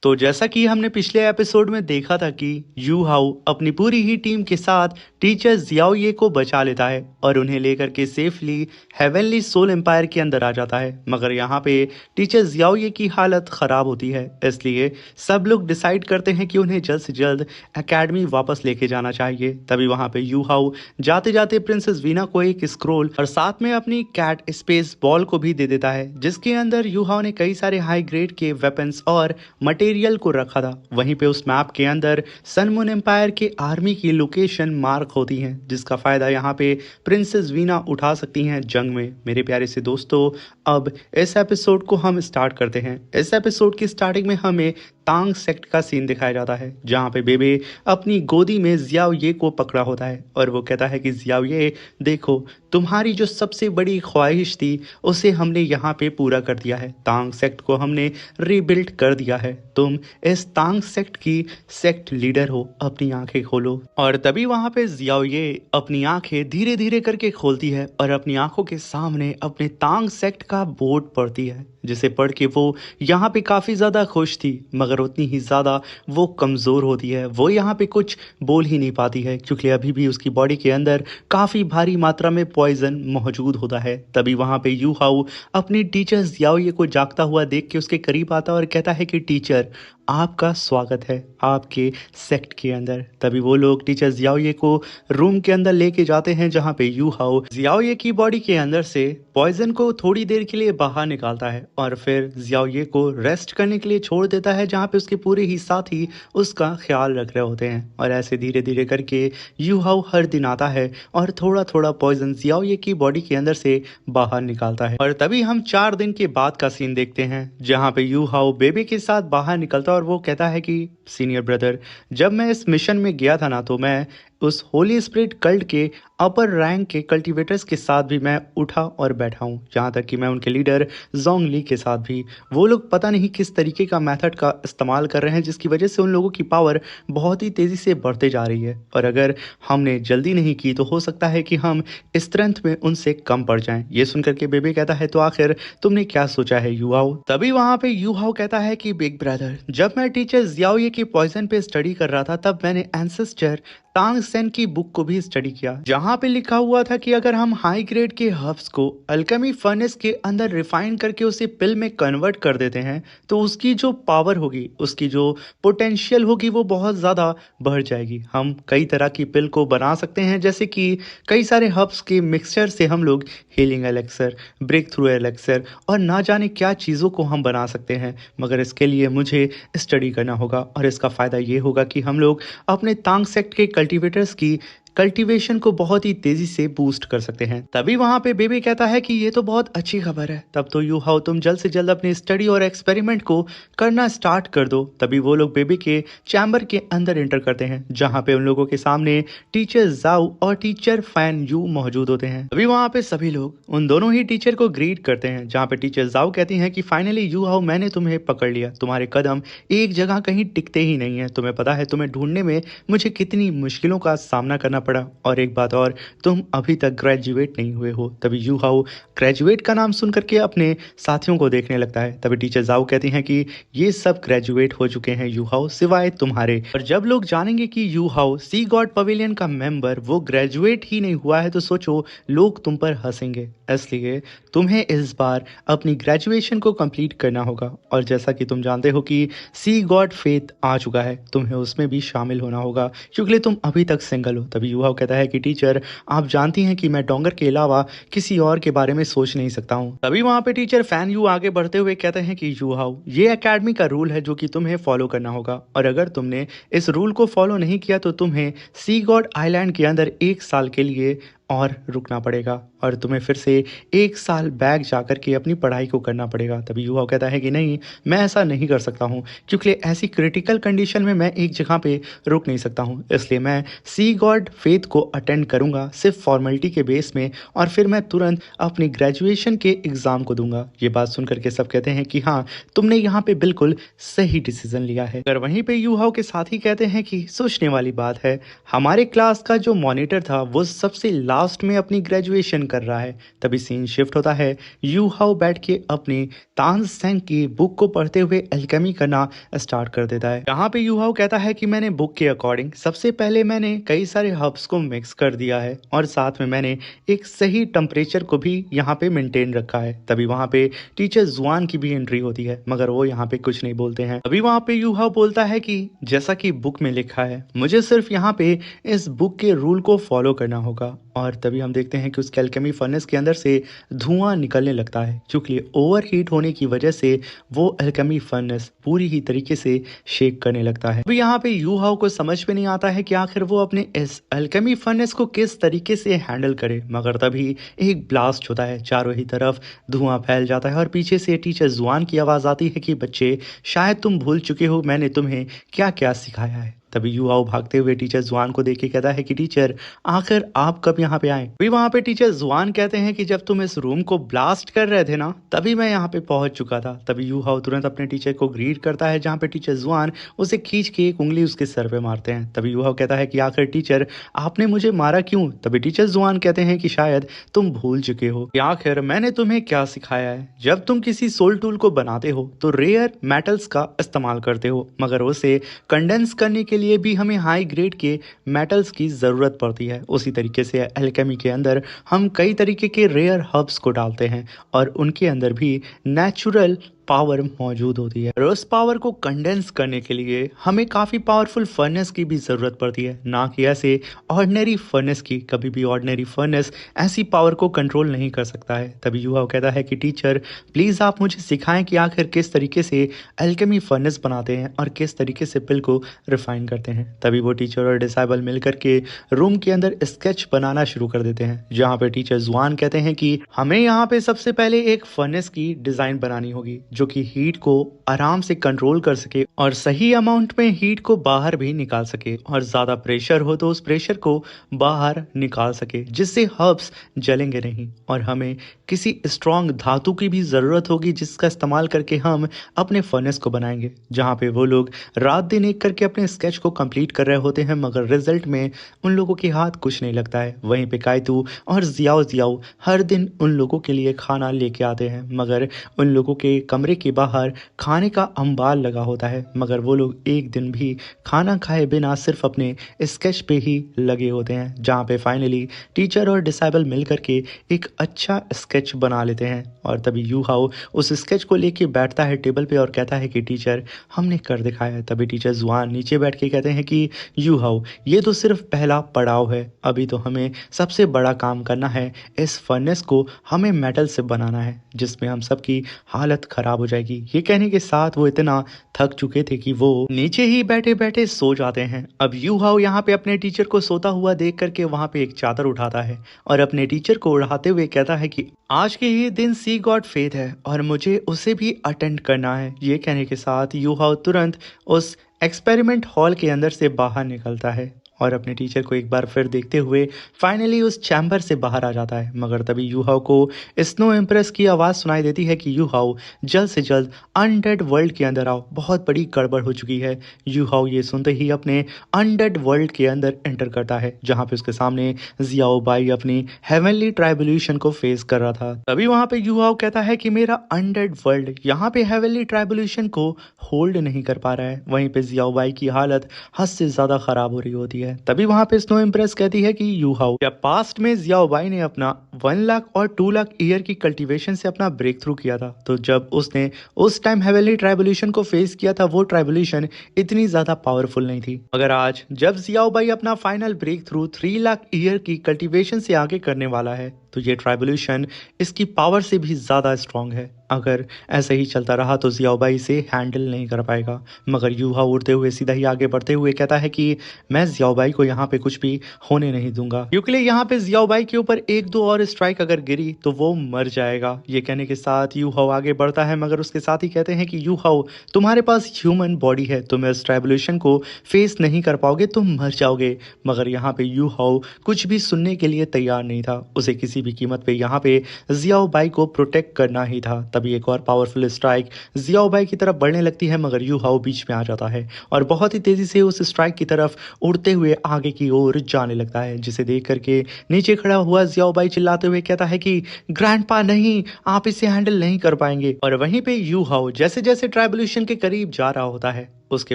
तो जैसा कि हमने पिछले एपिसोड में देखा था कि यू हाउ अपनी पूरी ही टीम के साथ टीचर जियाओ ये को बचा लेता है और उन्हें लेकर के सेफली हेवनली सोल एम्पायर के अंदर आ जाता है। मगर यहाँ पे टीचर जियाओ ये की हालत ख़राब होती है, इसलिए सब लोग डिसाइड करते हैं कि उन्हें जल्द से जल्द एकेडमी वापस लेके जाना चाहिए। तभी वहाँ पे यू हाउ जाते जाते प्रिंसेस वीना को एक स्क्रोल और साथ में अपनी कैट स्पेस बॉल को भी दे देता है, जिसके अंदर यू हाउ ने कई सारे हाई ग्रेड के वेपन्स और मटेरियल को रखा था। वहीं पे उस मैप के अंदर सन मून एम्पायर के आर्मी की लोकेशन मार्क होती हैं, जिसका फायदा यहाँ पे प्रिंसेस वीना उठा सकती हैं जंग में। मेरे प्यारे से दोस्तों, अब इस एपिसोड को हम स्टार्ट करते हैं। इस एपिसोड की स्टार्टिंग में हमें तांग सेक्ट का सीन दिखाया जाता है, जहाँ पे बेबे अपनी गोदी में जियाओ ये को पकड़ा होता है और वो कहता है कि जियाओ ये देखो, तुम्हारी जो सबसे बड़ी ख्वाहिश थी उसे हमने यहाँ पे पूरा कर दिया है। तांग सेक्ट को हमने रीबिल्ड कर दिया है। तुम इस तांग सेक्ट की सेक्ट लीडर हो, अपनी आंखें खोलो। और तभी वहाँ पे जियाओ ये अपनी आंखें धीरे धीरे करके खोलती है और अपनी आंखों के सामने अपने तांग सेक्ट का बोर्ड पढ़ती है, जिसे पढ़ के वो यहाँ पे काफ़ी ज़्यादा खुश थी, मगर उतनी ही ज़्यादा वो कमज़ोर होती है। वो यहाँ पे कुछ बोल ही नहीं पाती है क्योंकि अभी भी उसकी बॉडी के अंदर काफ़ी भारी मात्रा में पॉइजन मौजूद होता है। तभी वहाँ पे यू हाउ अपनी टीचर जियाओ ये को जागता हुआ देख के उसके करीब आता है और कहता है कि टीचर, आपका स्वागत है आपके सेक्ट के अंदर। तभी वो लोग टीचर जियाओ ये को रूम के अंदर लेके जाते हैं, जहाँ पे यू हाउ जियाओ ये की बॉडी के अंदर से पॉइजन को थोड़ी देर के लिए बाहर निकालता है और फिर जियाओ ये को रेस्ट करने के लिए छोड़ देता है, जहाँ पे उसके पूरे ही साथी उसका ख्याल रख रहे होते हैं। और ऐसे धीरे धीरे करके यू हाउ हर दिन आता है और थोड़ा थोड़ा पॉइजन जियाओ ये की बॉडी के अंदर से बाहर निकालता है। और तभी हम 4 दिन के बाद का सीन देखते हैं, जहाँ पे यू हाउ बेबी के साथ बाहर निकलता है और वो कहता है कि सीनियर ब्रदर, जब मैं इस मिशन में गया था ना, तो मैं उस होली स्पिरिट कल्ट के अपर रैंक के कल्टीवेटर्स के साथ भी मैं उठा और बैठा हूँ, यहाँ तक कि मैं उनके लीडर जोंगली के साथ भी। वो लोग पता नहीं किस तरीके का मेथड का इस्तेमाल कर रहे हैं, जिसकी वजह से उन लोगों की पावर बहुत ही तेज़ी से बढ़ते जा रही है और अगर हमने जल्दी नहीं की तो हो सकता है कि हम स्ट्रेंथ में उनसे कम पड़ जाएं। ये सुनकर के बेबी कहता है, तो आखिर तुमने क्या सोचा है यू हाउ? तभी वहाँ पे यू हाउ कहता है कि बिग ब्रदर, जब मैं टीचर जियाओ ये की पॉइजन पे स्टडी कर रहा था तब मैंने एंसेस्टर तांग सेन की बुक को भी स्टडी किया, जहां पे लिखा हुआ था कि अगर हम हाई ग्रेड के हर्ब्स को अल्केमी फर्नेस के अंदर रिफाइन करके उसे पिल में कन्वर्ट कर देते हैं तो उसकी जो पावर होगी, उसकी जो पोटेंशियल होगी, वो बहुत ज़्यादा बढ़ जाएगी। हम कई तरह की पिल को बना सकते हैं, जैसे कि कई सारे हर्ब्स के मिक्सचर से हम लोग healing elixir, break through elixir और ना जाने क्या चीज़ों को हम बना सकते हैं। मगर इसके लिए मुझे स्टडी करना होगा और इसका फ़ायदा ये होगा कि हम लोग अपने तांग सेक्ट के कल्टीवेटर्स की कल्टीवेशन को बहुत ही तेजी से बूस्ट कर सकते हैं। तभी वहां पे बेबी कहता है कि ये तो बहुत अच्छी खबर है, तब तो यू हाउ तुम जल्द से जल्द अपनी स्टडी और एक्सपेरिमेंट को करना स्टार्ट कर दो। तभी वो लोग बेबी के चैम्बर के अंदर एंटर करते हैं, जहां पे उन लोगों के सामने टीचर जाओ और टीचर फैन यू मौजूद होते हैं। तभी वहां पे सभी लोग उन दोनों ही टीचर को ग्रीट करते हैं, जहां पे टीचर जाओ कहती हैं कि फाइनली यू हाउ, मैंने तुम्हें पकड़ लिया। तुम्हारे कदम एक जगह कहीं टिकते ही नहीं है। तुम्हें पता है तुम्हें ढूंढने में मुझे कितनी मुश्किलों का सामना करना पड़ा, और एक बात और, तुम अभी तक ग्रेजुएट नहीं हुए हो। तभी यू हाउ ग्रेजुएट का नाम सुन करके अपने साथियों को देखने लगता है। तभी टीचर जाओ कहती हैं कि ये सब ग्रेजुएट हो चुके हैं यू हाउ, सिवाय तुम्हारे। और जब लोग जानेंगे कि यू हाउ सी गॉड पवेलियन का मेंबर वो ग्रेजुएट ही नहीं हुआ है तो सोचो लोग तुम पर हंसेंगे। इसलिए तुम्हें इस बार अपनी ग्रेजुएशन को कंप्लीट करना होगा, और जैसा कि तुम जानते हो कि सी गॉड फेथ आ चुका है, तुम्हें उसमें भी शामिल होना होगा क्योंकि तुम अभी तक सिंगल हो। तभी यू हाउ कहता है कि टीचर, आप जानती हैं कि मैं डोंगर के अलावा किसी और के बारे में सोच नहीं सकता हूँ। तभी वहाँ पे टीचर फैन यू आगे बढ़ते हुए कहते हैं कि यू हाउ, ये एकेडमी का रूल है जो कि तुम्हें फॉलो करना होगा, और अगर तुमने इस रूल को फॉलो नहीं किया तो तुम्हें सी गॉड आइलैंड के अंदर 1 साल के लिए और रुकना पड़ेगा और तुम्हें फिर से 1 साल बैक जाकर के अपनी पढ़ाई को करना पड़ेगा। तभी युवा कहता है कि नहीं, मैं ऐसा नहीं कर सकता हूँ क्योंकि ऐसी क्रिटिकल कंडीशन में मैं एक जगह पे रुक नहीं सकता हूँ, इसलिए मैं सी गॉड फेथ को अटेंड करूँगा सिर्फ फॉर्मेलिटी के बेस में, और फिर मैं तुरंत अपनी ग्रेजुएशन के एग्ज़ाम को दूंगा। ये बात सुन करके सब कहते हैं कि हाँ, तुमने यहाँ पे बिल्कुल सही डिसीजन लिया है। अगर वहीं पे यूहाओ के साथी कहते हैं कि सोचने वाली बात है, हमारे क्लास का जो मॉनिटर था वो सबसे लास्ट लास्ट में अपनी ग्रेजुएशन कर रहा है। तभी सीन शिफ्ट होता है, यू हाउ बैठ के अपनी तान सेंग की बुक को पढ़ते हुए एल्केमी करना स्टार्ट कर देता है। यहाँ पे यू हाउ कहता है कि मैंने बुक के अकॉर्डिंग सबसे पहले मैंने कई सारे हर्ब्स को मिक्स कर दिया है और साथ में मैंने एक सही टेम्परेचर को भी यहाँ पे मेंटेन रखा है। तभी वहाँ पे टीचर जुआन की भी एंट्री होती है, मगर वो यहाँ पे कुछ नहीं बोलते हैं। अभी वहाँ पे यू हाउ बोलता है कि जैसा कि बुक में लिखा है, मुझे सिर्फ यहाँ पे इस बुक के रूल को फॉलो करना होगा। और तभी हम देखते हैं कि उस एल्केमी फर्नेस के अंदर से धुआं निकलने लगता है, क्योंकि ओवर हीट होने की वजह से वो एल्केमी फर्नेस पूरी ही तरीके से शेक करने लगता है। अभी यहाँ पे यू हाउ को समझ में नहीं आता है कि आखिर वो अपने इस एल्केमी फर्नेस को किस तरीके से हैंडल करे, मगर तभी एक ब्लास्ट होता है, चारों ही तरफ धुआं फैल जाता है और पीछे से टीचर जुआन की आवाज आती है कि बच्चे, शायद तुम भूल चुके हो मैंने तुम्हें क्या क्या सिखाया है। तभी यू हाउ भागते हुए टीचर जुआन को देख के कहता है कि टीचर, आखिर आप कब यहाँ पे आए। भी वहाँ पे टीचर जुआन कहते हैं कि जब तुम इस रूम को ब्लास्ट कर रहे थे ना, तभी मैं यहाँ पे पहुंच चुका था। तभी यू हाउ तुरंत अपने टीचर को ग्रीट करता है, जहाँ पे टीचर जुआन उसे खींच के एक उंगली उसके सर पे मारते हैं। तभी यू हाउ कहता है कि आखिर टीचर, आपने मुझे मारा क्यों। तभी टीचर जुआन कहते हैं कि शायद तुम भूल चुके हो कि आखिर मैंने तुम्हें क्या सिखाया है। जब तुम किसी सोल टूल को बनाते हो तो रेयर मेटल्स का इस्तेमाल करते हो, मगर उसे कंडेंस करने के लिए भी हमें हाई ग्रेड के मेटल्स की ज़रूरत पड़ती है। उसी तरीके से एल्केमी के अंदर हम कई तरीके के रेयर हर्ब्स को डालते हैं और उनके अंदर भी नेचुरल पावर मौजूद होती है। और उस पावर को कंडेंस करने के लिए हमें काफ़ी पावरफुल फर्नेस की भी ज़रूरत पड़ती है, ना कि ऐसे ऑर्डिनरी फर्नेस की। कभी भी ऑर्डिनरी फर्नेस ऐसी पावर को कंट्रोल नहीं कर सकता है। तभी यू हाउ कहता है कि टीचर, प्लीज़ आप मुझे सिखाएं कि आखिर किस तरीके से एल्केमी फर्नेस बनाते हैं और किस तरीके से पिल को रिफाइन करते हैं। तभी वो टीचर और डिसाइबल मिलकर के रूम के अंदर स्केच बनाना शुरू कर देते हैं, जहाँ पे टीचर जुआन कहते हैं कि हमें यहाँ पे सबसे पहले एक फर्नेस की डिज़ाइन बनानी होगी जो कि हीट को आराम से कंट्रोल कर सके और सही अमाउंट में हीट को बाहर भी निकाल सके, और ज्यादा प्रेशर हो तो उस प्रेशर को बाहर निकाल सके, जिससे हर्ब्स जलेंगे नहीं। और हमें किसी स्ट्रॉन्ग धातु की भी जरूरत होगी जिसका इस्तेमाल करके हम अपने फर्नेस को बनाएंगे। जहाँ पे वो लोग रात दिन एक करके अपने स्केच को कंप्लीट कर रहे होते हैं, मगर रिजल्ट में उन लोगों के हाथ कुछ नहीं लगता है। वहीं पे काइतू और जियाओ जियाओ हर दिन उन लोगों के लिए खाना लेके आते हैं, मगर उन लोगों के कमरे के बाहर खाने का अंबार लगा होता है, मगर वो लोग एक दिन भी खाना खाए बिना सिर्फ अपने स्केच पे ही लगे होते हैं। जहाँ पे फाइनली टीचर और डिसाइबल मिलकर के एक अच्छा स्केच बना लेते हैं। और तभी यू हाउ उस स्केच को लेके बैठता है टेबल पे और कहता है कि टीचर, हमने कर दिखाया है। तभी टीचर जुआन नीचे बैठ के कहते हैं कि यू हाउ, ये तो सिर्फ पहला पड़ाव है, अभी तो हमें सबसे बड़ा काम करना है। इस फर्नेस को हमें मेटल से बनाना है, जिसमें हम सबकी हालत खराब हो जाएगी। ये कहने के साथ वो इतना थक चुके थे कि वो नीचे ही बैठे बैठे सो जाते हैं। अब यू हाउ यहाँ पे अपने टीचर को सोता हुआ देख करके वहाँ पे एक चादर उठाता है और अपने टीचर को उड़ाते हुए कहता है कि आज के ही दिन सी गॉड फेथ है और मुझे उसे भी अटेंड करना है। ये कहने के साथ यू हाउ तुरंत उस एक्सपेरिमेंट हॉल के अंदर से बाहर निकलता है और अपने टीचर को एक बार फिर देखते हुए फाइनली उस चैम्बर से बाहर आ जाता है। मगर तभी यू हाउ को स्नो एम्प्रेस की आवाज़ सुनाई देती है कि यू हाउ, जल्द से जल्द अनडेड वर्ल्ड के अंदर आओ, बहुत बड़ी गड़बड़ हो चुकी है। यू हाउ ये सुनते ही अपने अनडेड वर्ल्ड के अंदर एंटर करता है, जहाँ पे उसके सामने जियाओ बाई अपनी हेवनली ट्राइबुलेशन को फेस कर रहा था। तभी वहाँ पे यू हाउ कहता है कि मेरा अनडेड वर्ल्ड यहाँ पे हेवनली ट्राइबुलेशन को होल्ड नहीं कर पा रहा है। वहीं पे जियाओ बाई की हालत हद से ज़्यादा खराब हो रही होती है। तभी वहां पे स्नो इम्प्रेस कहती है कि यू हाउ, क्या पास्ट में जियाओ बाई ने अपना 1 लाख और 2 लाख ईयर की कल्टीवेशन से अपना ब्रेक थ्रू किया था, तो जब उसने उस टाइम हेवनली ट्राइबुलेशन को फेस किया था, वो ट्राइबुलेशन इतनी ज्यादा पावरफुल नहीं थी। मगर आज जब जियाओ बाई अपना final break through 3 lakh year की कल्टीवेशन से आगे करने वाला है, तो ये ट्राइबुलेशन इसकी पावर से भी ज़्यादा स्ट्रांग है। अगर ऐसे ही चलता रहा तो जियाओ बाई इसे हैंडल नहीं कर पाएगा। मगर यू हाउ उड़ते हुए सीधा ही आगे बढ़ते हुए कहता है कि मैं जियाओ बाई को यहाँ पे कुछ भी होने नहीं दूंगा, क्योंकि यहाँ पे जियाओ बाई के ऊपर 1-2 और स्ट्राइक अगर गिरी तो वो मर जाएगा। ये कहने के साथ यू हाउ आगे बढ़ता है, मगर उसके साथ ही कहते हैं कि यू हाउ, तुम्हारे पास ह्यूमन बॉडी है, तुम इस ट्राइबुलेशन को फेस नहीं कर पाओगे, तुम मर जाओगे। मगर यहाँ पे यू हाउ कुछ भी सुनने के लिए तैयार नहीं था। उसे किसी किसी भी कीमत पे यहाँ पे जियाओ बाई को प्रोटेक्ट करना ही था। तभी एक और पावरफुल स्ट्राइक जियाओ बाई की तरफ बढ़ने लगती है, मगर यू हाओ बीच में आ जाता है और बहुत ही तेजी से उस स्ट्राइक की तरफ उड़ते हुए आगे की ओर जाने लगता है, जिसे देख करके नीचे खड़ा हुआ जियाओ बाई चिल्लाते हुए कहता है कि ग्रैंडपा नहीं, आप इसे हैंडल नहीं कर पाएंगे। और वहीं पे यू हाओ जैसे जैसे ट्राइबल्यूशन के करीब जा रहा होता है उसके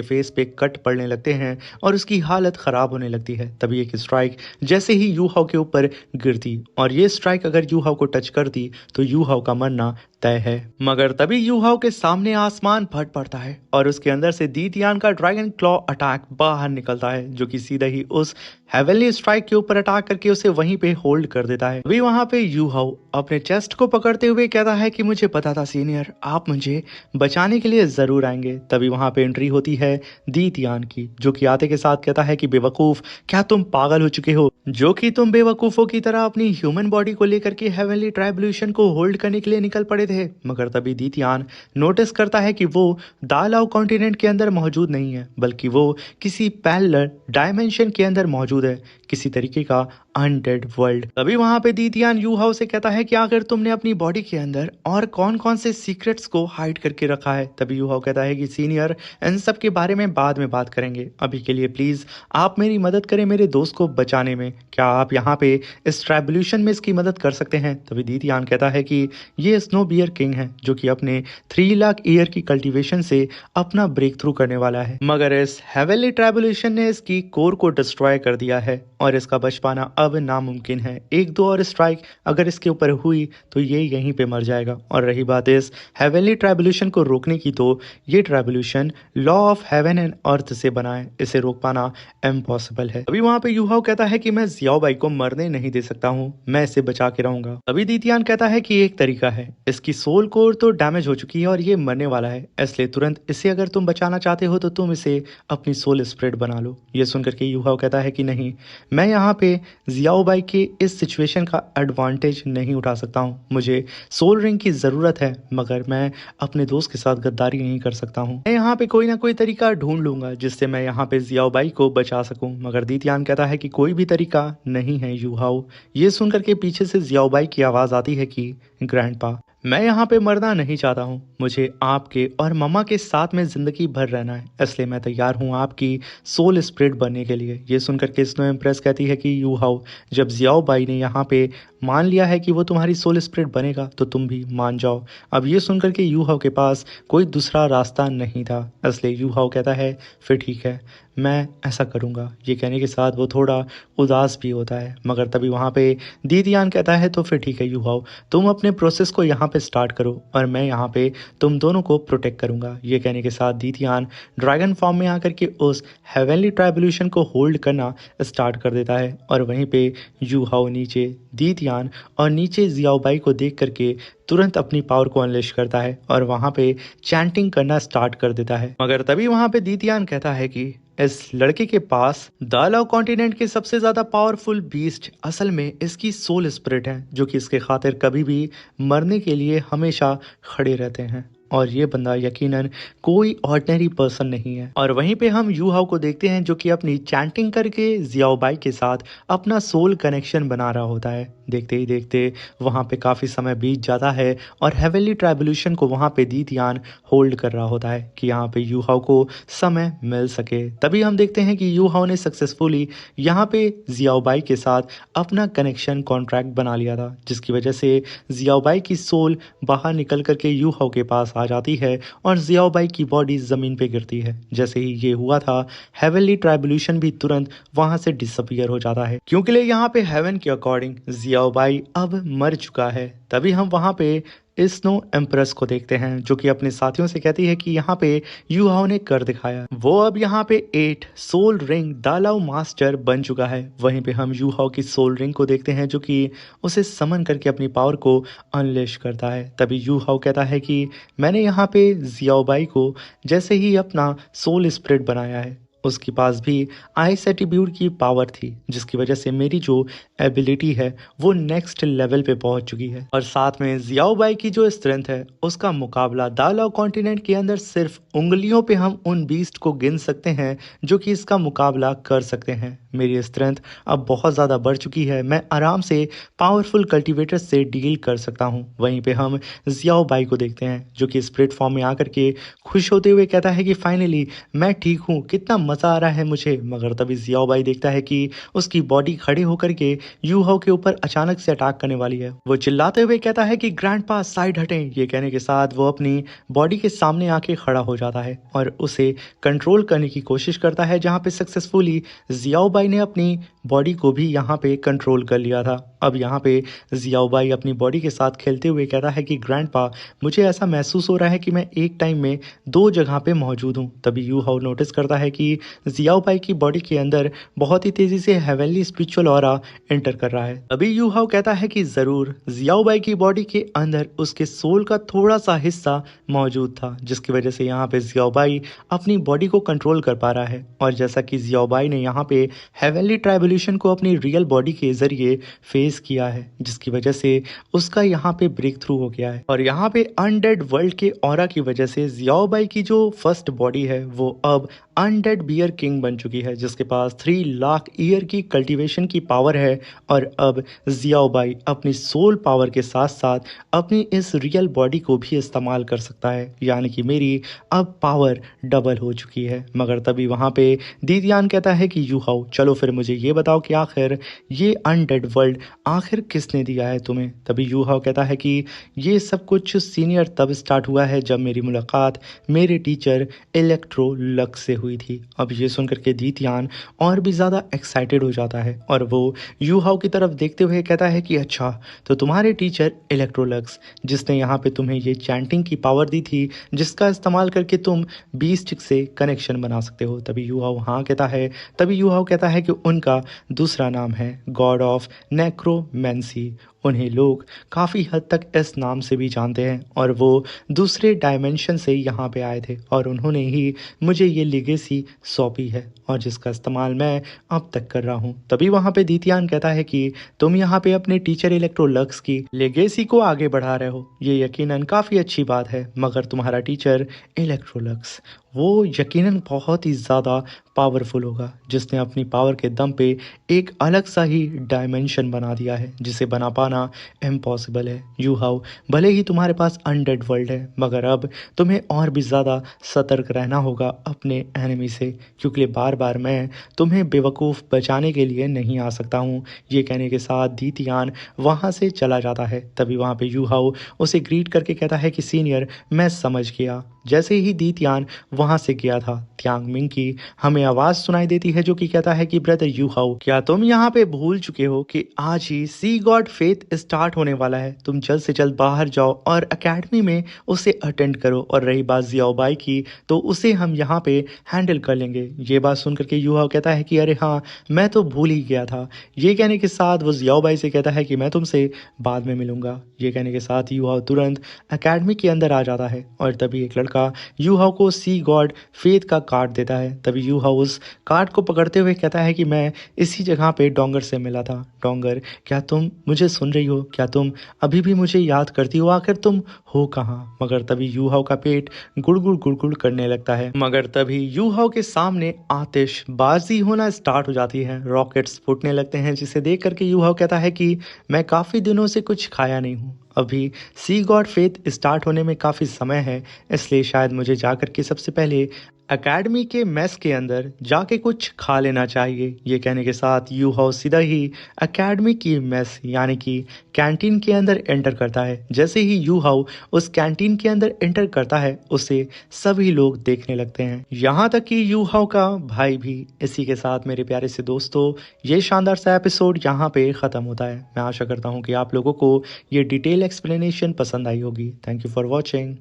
फेस पे कट पड़ने लगते हैं और उसकी हालत खराब होने लगती है। तभी एक स्ट्राइक जैसे ही यू हाओ के ऊपर गिरती और ये स्ट्राइक अगर यू हाओ को टच करती तो यू हाओ का मरना तय है। मगर तभी यू हाओ के सामने आसमान फट पड़ता है और उसके अंदर से दी तियान का ड्रैगन क्लॉ अटैक बाहर निकलता है, जो कि सीधा ही उस हेवनली स्ट्राइक के ऊपर अटैक करके उसे वहीं पे होल्ड कर देता है। अभी वहां पे यू हाओ अपने चेस्ट को पकड़ते हुए कहता है कि मुझे पता था सीनियर, आप मुझे बचाने के लिए जरूर आएंगे। तभी वहां पे एंट्री होती है दी तियान की, जो कि आते के साथ कहता है कि बेवकूफ, क्या तुम पागल हो चुके हो, जो कि तुम बेवकूफों की तरह अपनी ह्यूमन बॉडी को लेकर के हेवनली ट्राइबल्यूशन को होल्ड करने के लिए निकल पड़े थे। मगर तभी दी तियान नोटिस करता है कि वो दालाओ कॉन्टिनेंट के अंदर मौजूद नहीं है, बल्कि वो किसी पैरेलल डायमेंशन के अंदर मौजूद है, किसी तरीके का अनडेड वर्ल्ड। तभी वहां पे दी तियान यू हाओ से कहता है कि आखिर तुमने अपनी बॉडी के अंदर और कौन कौन से सीक्रेट्स को हाइड करके रखा है। तभी यू हाओ कहता है कि सीनियर, इन सब के बारे में बाद में बात करेंगे, अभी के लिए प्लीज आप मेरी मदद करें मेरे दोस्त को बचाने में। क्या आप यहाँ पे इस ट्राइबल्यूशन में इसकी मदद कर सकते हैं। तभी दी तियान कहता है कि ये स्नो बियर किंग है, जो कि अपने 3 लाख ईयर की कल्टीवेशन से अपना ब्रेक थ्रू करने वाला है, मगर इस हेवनली ट्राइबल्यूशन ने इसकी कोर को डिस्ट्रॉय कर दिया है और इसका बच पाना अब नामुमकिन है। एक दो और स्ट्राइक अगर इसके ऊपर हुई तो ये यहीं पे मर जाएगा। और रही बात इस हेवनली ट्राइबल्यूशन को रोकने की, तो ये ट्राइबल्यूशन law of heaven and earth से बना है, इसे रोक पाना इम्पॉसिबल है। अभी वहां पे यू हाओ कहता है कि मैं जियाओ बाई को मरने नहीं दे सकता हूँ, मैं इसे बचा के रहूंगा। अभी दी तियान कहता है कि एक तरीका है, इसकी सोल कोर तो डैमेज हो चुकी है और ये मरने वाला है, इसलिए तुरंत इसे अगर तुम बचाना चाहते हो तो तुम इसे अपनी सोल स्प्रेड बना लो। ये सुनकर के यू हाओ कहता है कि नहीं, मैं यहाँ पे जियाओ बाई के इस सिचुएशन का एडवांटेज नहीं उठा सकता हूँ, मुझे सोल रिंग की ज़रूरत है, मगर मैं अपने दोस्त के साथ गद्दारी नहीं कर सकता हूँ। मैं यहाँ पे कोई ना कोई तरीका ढूंढ लूंगा जिससे मैं यहाँ पे जियाओ बाई को बचा सकूँ। मगर दी तियान कहता है कि कोई भी तरीका नहीं है यू हाओ। ये सुनकर के पीछे से जियाओ बाई की आवाज़ आती है कि ग्रैंडपा, मैं यहाँ पे मरना नहीं चाहता हूँ, मुझे आपके और मम्मा के साथ में ज़िंदगी भर रहना है, इसलिए मैं तैयार हूँ आपकी सोल स्प्रेड बनने के लिए। ये सुनकर के स्नो इम्प्रेस कहती है कि यू हाओ, जब जियाओ बाई ने यहाँ पे मान लिया है कि वो तुम्हारी सोल स्प्रेड बनेगा तो तुम भी मान जाओ। अब ये सुनकर के यू हाओ के पास कोई दूसरा रास्ता नहीं था, इसलिए यू हाओ कहता है फिर ठीक है, मैं ऐसा करूँगा। ये कहने के साथ वो थोड़ा उदास भी होता है। मगर तभी वहाँ पे दी तियान कहता है तो फिर ठीक है यू हाओ, तुम अपने प्रोसेस को यहाँ पे स्टार्ट करो और मैं यहाँ पे तुम दोनों को प्रोटेक्ट करूँगा। ये कहने के साथ दी तियान ड्रैगन फॉर्म में आकर के उस हेवनली ट्राइबल्यूशन को होल्ड करना स्टार्ट कर देता है और वहीं पे यू हाओ नीचे दी तियान और नीचे जियाओ बाई को देख करके तुरंत अपनी पावर को अनलेश करता है और वहाँ पे चैंटिंग करना स्टार्ट कर देता है। मगर तभी वहाँ पे दी तियान कहता है कि इस लड़के के पास दालाओ कॉन्टिनेंट के सबसे ज्यादा पावरफुल बीस्ट असल में इसकी सोल स्पिरिट है, जो कि इसके खातिर कभी भी मरने के लिए हमेशा खड़े रहते हैं और ये बंदा यकीनन कोई ऑर्डिनरी पर्सन नहीं है। और वहीं पे हम यू हाओ को देखते हैं जो कि अपनी चैंटिंग करके जियाओ बाई के साथ अपना सोल कनेक्शन बना रहा होता है। देखते ही देखते वहाँ पे काफ़ी समय बीत जाता है और हेवनली ट्राइबल्यूशन को वहाँ पे दी तियान होल्ड कर रहा होता है कि यहाँ पे यू हाओ को समय मिल सके। तभी हम देखते हैं कि यू हाओ ने सक्सेसफुली यहाँ पे जियाओ बाई के साथ अपना कनेक्शन कॉन्ट्रैक्ट बना लिया था, जिसकी वजह से जियाओ बाई की सोल बाहर निकल करके यू हाओ के पास आ जाती है और जियाओ बाई की बॉडी जमीन पे गिरती है। जैसे ही ये हुआ था, हेवनली ट्राइबल्यूशन भी तुरंत वहां से डिसअपियर हो जाता है, क्योंकि यहाँ पे हेवन के अकॉर्डिंग जियाओ बाई अब मर चुका है। तभी हम वहां पे स्नो एम्प्रेस को देखते हैं जो कि अपने साथियों से कहती है कि यहाँ पे यू हाओ ने कर दिखाया, वो अब यहाँ पे 8 सोल रिंग दालाओ मास्टर बन चुका है। वहीं पे हम यू हाओ की सोल रिंग को देखते हैं जो कि उसे समन करके अपनी पावर को अनलेश करता है। तभी यू हाओ कहता है कि मैंने यहाँ पे जियाओ बाई को जैसे ही अपना सोल स्पिरिट बनाया है उसके पास भी आइस एट्रीब्यूट की पावर थी, जिसकी वजह से मेरी जो एबिलिटी है वो नेक्स्ट लेवल पे पहुंच चुकी है। और साथ में जियाओ बाई की जो स्ट्रेंथ है उसका मुकाबला दालाओ कॉन्टिनेंट के अंदर सिर्फ उंगलियों पे हम उन बीस्ट को गिन सकते हैं जो कि इसका मुकाबला कर सकते हैं। मेरी स्ट्रेंथ अब बहुत ज़्यादा बढ़ चुकी है, मैं आराम से पावरफुल कल्टीवेटर से डील कर सकता हूँ। वहीं पे हम जियाओ बाई को देखते हैं जो कि स्पिरिट फॉर्म में आकर के खुश होते हुए कहता है कि फाइनली मैं ठीक हूँ, कितना मज़ा आ रहा है मुझे। मगर तभी जियाओ बाई देखता है कि उसकी बॉडी खड़े होकर के यू हाओ के ऊपर अचानक से अटैक करने वाली है। वो चिल्लाते हुए कहता है कि ग्रैंडपा साइड हटें। ये कहने के साथ वो अपनी बॉडी के सामने आके खड़ा हो जाता है और उसे कंट्रोल करने की कोशिश करता है, जहाँ पे सक्सेसफुली जियाओ बाई ने अपनी बॉडी को भी यहाँ पे कंट्रोल कर लिया था। अब यहाँ पे जियाओ बाई अपनी बॉडी के साथ खेलते हुए कहता है कि ग्रैंडपा, मुझे ऐसा महसूस हो रहा है कि मैं एक टाइम में दो जगह पे मौजूद हूँ। तभी यू हाओ नोटिस करता है कि जियाओ बाई की बॉडी के अंदर बहुत ही तेजी से हेवनली स्पिरिचुअल ऑरा एंटर कर रहा है। तभी यू हाओ कहता है कि जरूर जियाओ बाई की बॉडी के अंदर उसके सोल का थोड़ा सा हिस्सा मौजूद था, जिसकी वजह से यहाँ पे जियाओ बाई अपनी बॉडी को कंट्रोल कर पा रहा है। और जैसा कि जियाओ बाई ने यहाँ पे हेवनली ट्राइबुलेशन को अपनी रियल बॉडी के जरिए फेस किया है, जिसकी वजह से उसका यहाँ पे ब्रेक थ्रू हो गया है। और यहाँ पे अनडेड वर्ल्ड के ऑरा की वजह से जियाओ बाई की जो फर्स्ट बॉडी है वो अब अनडेड बियर किंग बन चुकी है, जिसके पास 3 लाख ईयर की कल्टीवेशन की पावर है। और अब जियाओ बाई अपनी सोल पावर के साथ साथ अपनी इस रियल बॉडी को भी इस्तेमाल कर सकता है, यानी कि मेरी अब पावर डबल हो चुकी है। मगर तभी वहाँ पे दीदियान कहता है कि यू हाओ, चलो फिर मुझे ये बताओ कि आखिर ये अनडेड वर्ल्ड आखिर किसने दिया है तुम्हें। तभी यू हाओ कहता है कि ये सब कुछ सीनियर तब स्टार्ट हुआ है जब मेरी मुलाकात मेरे टीचर इलेक्ट्रो लक्स से हुई थी। अब ये सुनकर के दीतियान और भी ज़्यादा एक्साइटेड हो जाता है और वो यू हाओ की तरफ देखते हुए कहता है कि अच्छा, तो तुम्हारे टीचर इलेक्ट्रोलक्स जिसने यहाँ पे तुम्हें ये चैंटिंग की पावर दी थी, जिसका इस्तेमाल करके तुम बीस्ट से कनेक्शन बना सकते हो। तभी यू हाओ हाँ कहता है। तभी यू हाओ कहता है कि उनका दूसरा नाम है गॉड ऑफ नेक्रोमेंसी। उन्हें लोग काफ़ी हद तक इस नाम से भी जानते हैं और वो दूसरे डायमेंशन से यहाँ पे आए थे और उन्होंने ही मुझे ये लेगेसी सौंपी है और जिसका इस्तेमाल मैं अब तक कर रहा हूँ। तभी वहाँ पे दीतियान कहता है कि तुम यहाँ पे अपने टीचर इलेक्ट्रोलक्स की लेगेसी को आगे बढ़ा रहे हो, ये यकीनन काफ़ी अच्छी बात है। मगर तुम्हारा टीचर इलेक्ट्रोलक्स वो यकीनन बहुत ही ज़्यादा पावरफुल होगा, जिसने अपनी पावर के दम पे एक अलग सा ही डायमेंशन बना दिया है जिसे बना पाना इम्पॉसिबल है। यू हाओ, भले ही तुम्हारे पास अनडेड वर्ल्ड है, मगर अब तुम्हें और भी ज़्यादा सतर्क रहना होगा अपने एनिमी से, क्योंकि बार बार मैं तुम्हें बेवकूफ़ बचाने के लिए नहीं आ सकता हूँ। ये कहने के साथ दीतियान वहाँ से चला जाता है। तभी वहाँ पे यू हाओ उसे ग्रीट करके कहता है कि सीनियर, मैं समझ गया। जैसे ही दीतियान वहाँ से गया था, त्यांग मिंग की हमें आवाज़ सुनाई देती है जो कि कहता है कि ब्रदर यू हाओ, क्या तुम यहाँ पे भूल चुके हो कि आज ही सी गॉड फेथ स्टार्ट होने वाला है। तुम जल्द से जल्द बाहर जाओ और एकेडमी में उसे अटेंड करो। और रही बात जियाओ बाई की, तो उसे हम यहाँ पे हैंडल कर लेंगे। ये बात सुन करके यू हाओ कहता है कि अरे हाँ, मैं तो भूल ही गया था। ये कहने के साथ वो जियाओ बाई से कहता है कि मैं तुमसे बाद में मिलूंगा। ये कहने के साथ यू हाओ तुरंत एकेडमी के अंदर आ जाता है और तभी एक लड़का यू हाओ को सी गॉड फेथ का कार्ड देता है। तभी यू हाओ उस कार्ड को पकड़ते हुए कहता है कि मैं इसी जगह पे डोंगर से मिला था। डोंगर, क्या तुम मुझे सुन रही हो? क्या तुम अभी भी मुझे याद करती हो? आखिर तुम हो कहाँ? मगर तभी यू हाओ का पेट गुड़गुड़ गुड़गुड़ करने लगता है। मगर तभी यू हाओ के सामने आतिशबाजी होना स्टार्ट हो जाती है, रॉकेट्स फूटने लगते हैं, जिसे देख करके यू हाओ कहता है कि मैं काफ़ी दिनों से कुछ खाया नहीं हूँ। अभी सी गॉड फेथ स्टार्ट होने में काफ़ी समय है, इसलिए शायद मुझे जाकर के सबसे पहले एकेडमी के मेस के अंदर जाके कुछ खा लेना चाहिए। ये कहने के साथ यू हाओ सीधा ही एकेडमी की मेस यानी कि कैंटीन के अंदर एंटर करता है। जैसे ही यू हाओ उस कैंटीन के अंदर एंटर करता है, उसे सभी लोग देखने लगते हैं, यहाँ तक कि यू हाओ का भाई भी। इसी के साथ मेरे प्यारे से दोस्तों, ये शानदार सा एपिसोड यहाँ पे ख़त्म होता है। मैं आशा करता हूँ कि आप लोगों को ये डिटेल एक्सप्लेनेशन पसंद आई होगी। Thank you for watching.